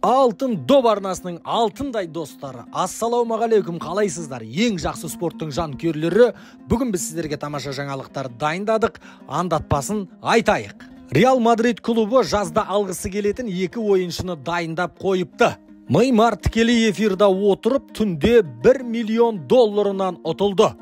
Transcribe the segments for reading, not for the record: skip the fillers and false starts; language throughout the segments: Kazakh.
Алтын доп арнасының алтындай достары, ассалаумағалейкум, қалайсыздар? Ең жақсы спорттың жанкүйерлері, бүгін біз сіздерге тамаша жаңалықтар дайындадық, андатпасын айтайық. Реал Мадрид клубы жазда алғысы келетін екі ойыншыны дайындап қойыпты. Неймар тікелей эфирда отырып, түнде $1 миллион ұтылды.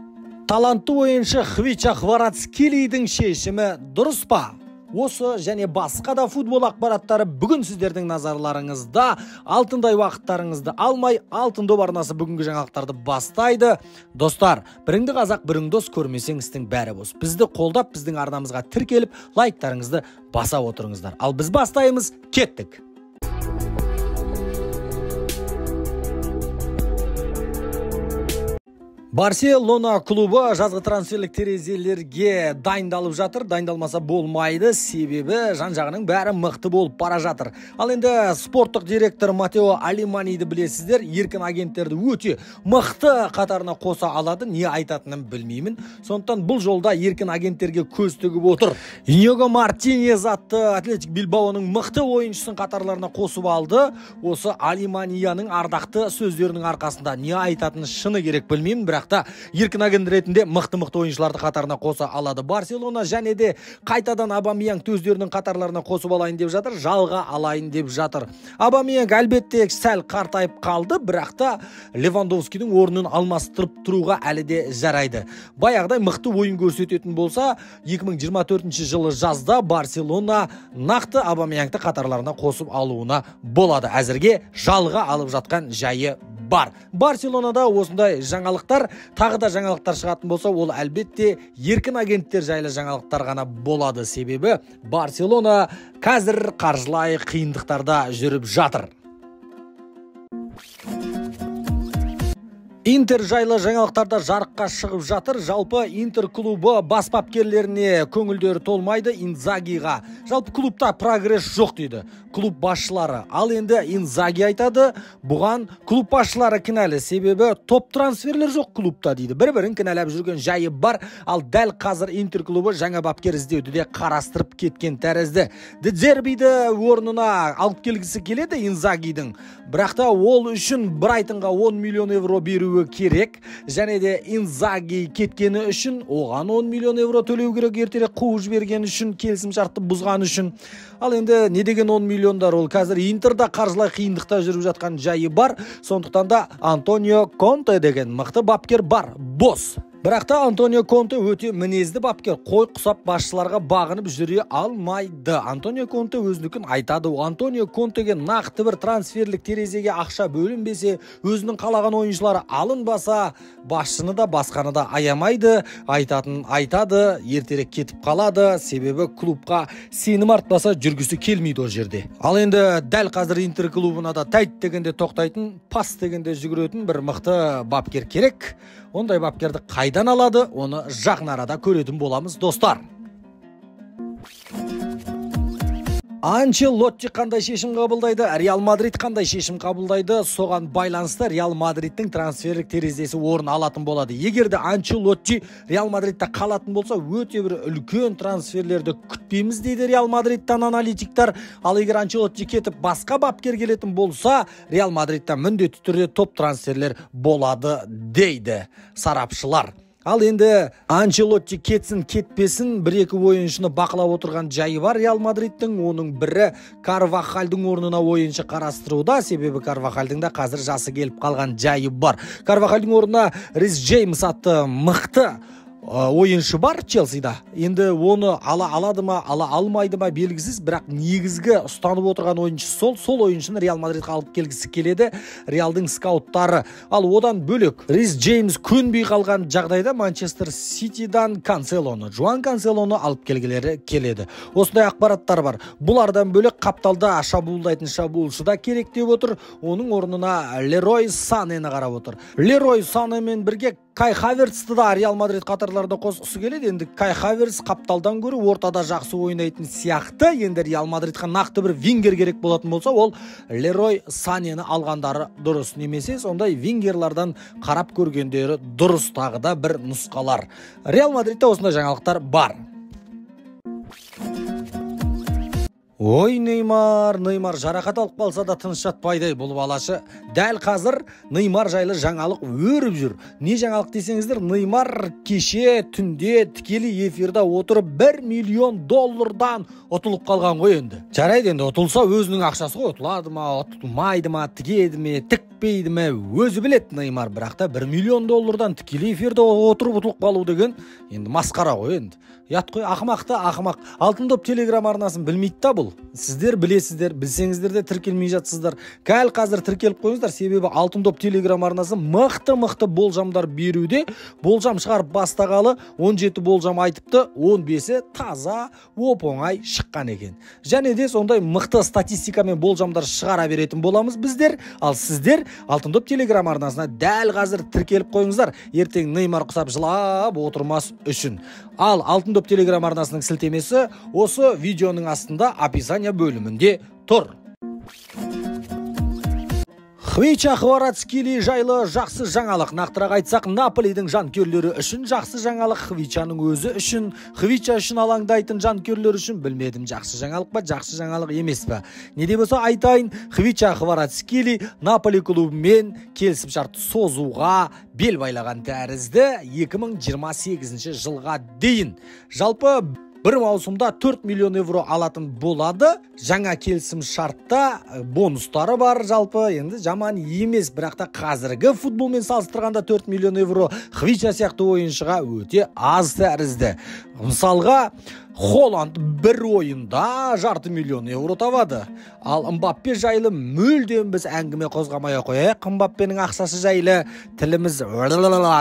Талантты ойыншы Хвича Кварацхелийдің шешімі дұрыс па? Осы және басқа да футбол ақпараттары бүгін сіздердің назарларыңызда. Алтындай уақыттарыңызды алмай, алтын доп арнасы бүгінгі жаңалықтарды бастайды. Достар, біріңді қазақ, бірің дос, көрмесең істің бәрі бос. Бізді қолдап, біздің арнамызға тіркеліп, лайктарыңызды баса отырыңыздар. Ал біз бастаймыз, кеттік. Барселона клубы жазғы трансферлік терезелерге дайындалып жатыр. Дайындалмаса болмайды, себебі жан-жағының бәрі мықты болып бара жатыр. Ал енді спорттық директор Матео Алеманиді білесіздер, еркін агенттерді өте мықты қатарына қоса алады. Не айтатынын білмеймін. Сондықтан бұл жолда еркін агенттерге көз тігіп отыр. Иниго Мартинез атты Атлетик Билбаоның мықты ойыншысын қатарларына қосып алды. Осы Алеманияның ардақты сөздерінің арқасында не айтатынын шыны керек білмеймін, бірақ еркін агент ретінде мықты ойыншыларды қатарына қоса алады. Барселона және де қайтадан Абамеянг өздерінің қатарларына қосып алайын деп жатыр, жалға алайын деп жатыр. Абамеянг әлбетте сәл қартайып қалды, бірақ та Левандовскийдің орнын алмастырып тұруға әлі де жарайды. Баяғыдай мықты ойын көрсететін болса, 2024 жылы жазда Барселона нақты Абамеянгты қатарларына қосып алуына болады. Әзірге жалға алып жатқан жайы бар. Барселонада осындай жаңалықтар, тағы да жаңалықтар шығатын болса, ол әлбетте еркін агенттер жайлы жаңалықтар ғана болады. Себебі Барселона қазір қаржылай қиындықтарда жүріп жатыр. Интер жайлы жаңалықтарда жарыққа шығып жатыр. Жалпы Интер клубы бас бапкерлеріне көңілдері толмайды, Инзагиға. Жалпы клубта прогресс жоқ дейді клуб басшылары. Ал енді Инзаги айтады, бұған клуб басшылары кінәлі, себебі топ трансферлер жоқ клубта дейді. Бір-бірін кінәлап жүрген жайы бар. Ал дәл қазір Интер клубы жаңа бапкер іздеуді де қарастырып кеткен тәрізді. Дербиді орнына алып келгісі келеді Инзагидің. Бірақ та ол үшін Брайтонға 10 миллион евро беруі керек, және де Инзаги кеткені үшін оған 10 миллион евро төлеу керек, ертерек қуып жіберген үшін, келісім шартты бұзған үшін. Ал енді не деген 10 миллиондар, ол қазір Интерда қаржылай қиындықта жүріп жатқан жайы бар. Сондықтан да Антонио Конте деген мықты бапкер бар, бос. Бірақ та Антонио Конте өте мінезді бапкер, қой құсап басшыларға бағынып жүре алмайды. Антонио Конте өзінікін айтады. Антонио Контеге нақты бір трансферлік терезеге ақша бөлінбесе, өзінің қалаған ойыншылары алынбаса, басшыны да басқаны да аямайды, айтатын айтады, ертерек кетіп қалады, себебі клубқа сенім артпаса жүргісі келмейді о жерде. Ал енді дәл қазір Интер клубына да тәйт дегенде тоқтайтын, пас дегенде жүгіретін бір мықты бапкер керек. Ондай бапкерді қайдан алады, оны жақын арада көретін боламыз, достар. Анчелотти қандай шешім қабылдайды, Реал Мадрид қандай шешім қабылдайды, соған байланысты Реал Мадридтің трансферлік терезесі орын алатын болады. Егер де Анчелотти Реал Мадридта қалатын болса, өте бір үлкен трансферлерді күтпейміз дейді Реал Мадридтан аналитиктар. Ал егер Анчелотти кетіп басқа бапкер келетін болса, Реал Мадридта міндетті түрде топ трансферлер болады дейді сарапшылар. Ал енді Анчелотти кетсін кетпесін, бір-екі ойыншыны бақылап отырған жайы бар Реал Мадридтің. Оның бірі Карвахальдың орнына ойыншы қарастыруда, себебі Карвахальдың да қазір жасы келіп қалған жайы бар. Карвахальдың орнына Рис Джеймс атты мықты ойыншы бар Челсида. Енді оны ала алады ма, ала алмайды ма белгісіз, бірақ негізгі ұстанып отырған ойыншы сол ойыншыны Реал Мадридқа алып келгісі келеді Реалдың скауттары. Ал одан бөлек Рис Джеймс көнбей қалған жағдайда Манчестер Ситидан Жуан Канселоны алып келгілері келеді. Осындай ақпараттар бар. Бұлардан бөлек қапталда шабуылдайтын шабуылшы да керек деп отыр. Оның орнына Лерой Санені қарап отыр. Лерой Санемен бірге Кай Хаверцті да Реал Мадрид қатарларда қосқысы келеді. Енді Кай Хаверц қапталдан көрі ортада жақсы ойнайтын сияқты. Енді Реал Мадридқа нақты бір вингер керек болатын болса, ол Лерой Санені алғандары дұрыс, немесе сондай вингерлардан қарап көргендері дұрыс, тағы да бір нұсқалар. Реал Мадридта осындай жаңалықтар бар. Ой, Неймар жарақат алып қалса да тыныш жатпайды бұл балашы. Дәл қазір Неймар жайлы жаңалық өріп жүр. Не жаңалық десеңіздер, Неймар кеше түнде тікелей эфирда отырып $1 миллион ұтылып қалған ғой енді. Жарайды енді, ұтылса өзінің ақшасы ғой, ұтылады ма, ұтылмайды ма, тігеді ме, тікпейді ме, өзі біледі Неймар. Бірақ та $1 миллион тікелей эфирде отырып ұтылып қалу деген енді масқара ғой енді. Ят қой, ақымақ. Алтын доп телеграм арнасын білмейді та бұл. Сіздер білесіздер, білсеңіздер де тіркелмей жатсыздар. Кәл қазір тіркеліп қойыңыздар, себебі алтын доп телеграм арнасы мықты болжамдар беруде. Болжам шығарып бастағалы 17 болжам айтыпты, 15-і таза, оп-оңай шыққан екен. Және де сондай мықты статистикамен болжамдар шығара беретін боламыз біздер. Ал сіздер алтын доп телеграм арнасына дәл қазір тіркеліп қойыңыздар, ертең Неймар құсап жылап отырмас үшін. Ал алтын доп телеграм арнасының сілтемесі осы видеоның астында описание бөлімінде тұр. Хвича Кварацхелия жайлы жақсы жаңалық. Нақтырақ айтсақ, Наполидің жанкүйерлері үшін жақсы жаңалық, Хвичаның өзі үшін, Хвича үшін алаңдайтын жанкүйерлер үшін білмедім, жақсы жаңалық па, жақсы жаңалық емес пе. Не де болса айтайын, Хвича Кварацхелия Наполи клубымен келісімшарт созуға бел байлаған тәрізді 2028 жылға дейін. Жалпы бір маусымда 4 миллион евро алатын болады. Жаңа келісім шартта бонустары бар, жалпы енді жаман емес, бірақ та қазіргі футболмен салыстырғанда 4 миллион евро Хвича сияқты ойыншыға өте аз тәрізді. Мысалға, Холланд бір ойында $500 миллион табады. Ал Мбаппе жайлы мүлдем біз әңгіме қозғамай қояйық. Мбаппенің ақшасы жайлы тіліміз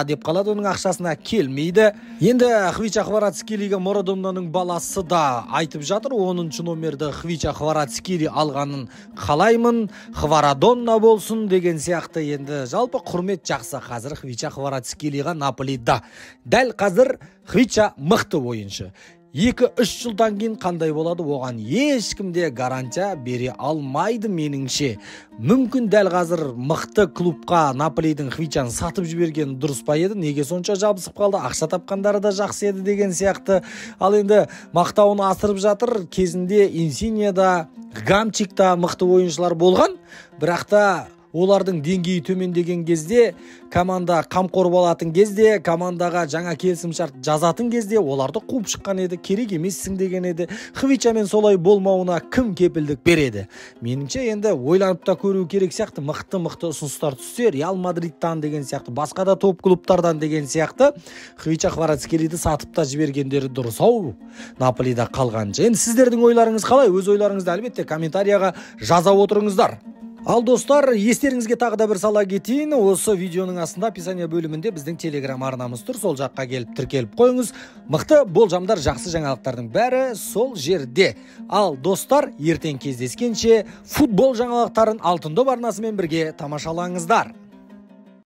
деп қалады, оның ақшасына келмейді. Енді Хвича Кварацхелияға Марадонаның баласы да айтып жатыр, 10-шы номерді Хвича Кварацхелия алғанын қалаймын, Хварадонна болсын деген сияқты. Енді жалпы құрмет жақсы қазір Хвича Кварацхелияға Наполида. Дәл қазір Хвича мықты ойыншы. 2-3 жылдан кейін қандай болады, оған ешкімде гарантия бере алмайды меніңше. Мүмкін дәл қазір мықты клубқа Наполидің Хвичаны сатып жіберген дұрыс па еді, неге сонша жабысып қалды, ақша тапқандары да жақсы еді деген сияқты. Ал енді мақтауын асырып жатыр, кезінде Инсиньяда, Гамчикта мықты ойыншылар болған, бірақ та олардың деңгейі төмендеген кезде, команда қамқор болатын кезде, командаға жаңа келісімшарт жазатын кезде оларды қуып шыққан еді, керек емессің деген еді. Хвичамен солай болмауына кім кепілдік береді? Меніңше енді ойланып та көру керек сияқты, мықты ұсыныстар түссе, Реал Мадридтан деген сияқты, басқа да топ клубтардан деген сияқты, Хвича Кварацхелияды сатып та жібергендері дұрыс ау, Наполида қалғанша. Енді сіздердің ойларыңыз қалай? Өз ойларыңызды әлбетте комментарияға жаза отырыңыздар. Ал достар, естеріңізге тағы да бір сала кетейін. Осы видеоның астында описание бөлімінде біздің телеграм арнамыз тұр. Сол жаққа келіп тіркеліп қойыңыз. Мықты болжамдар, жақсы жаңалықтардың бәрі сол жерде. Ал достар, ертең кездескенше футбол жаңалықтарын алтын доп арнасымен бірге тамашалаңыздар.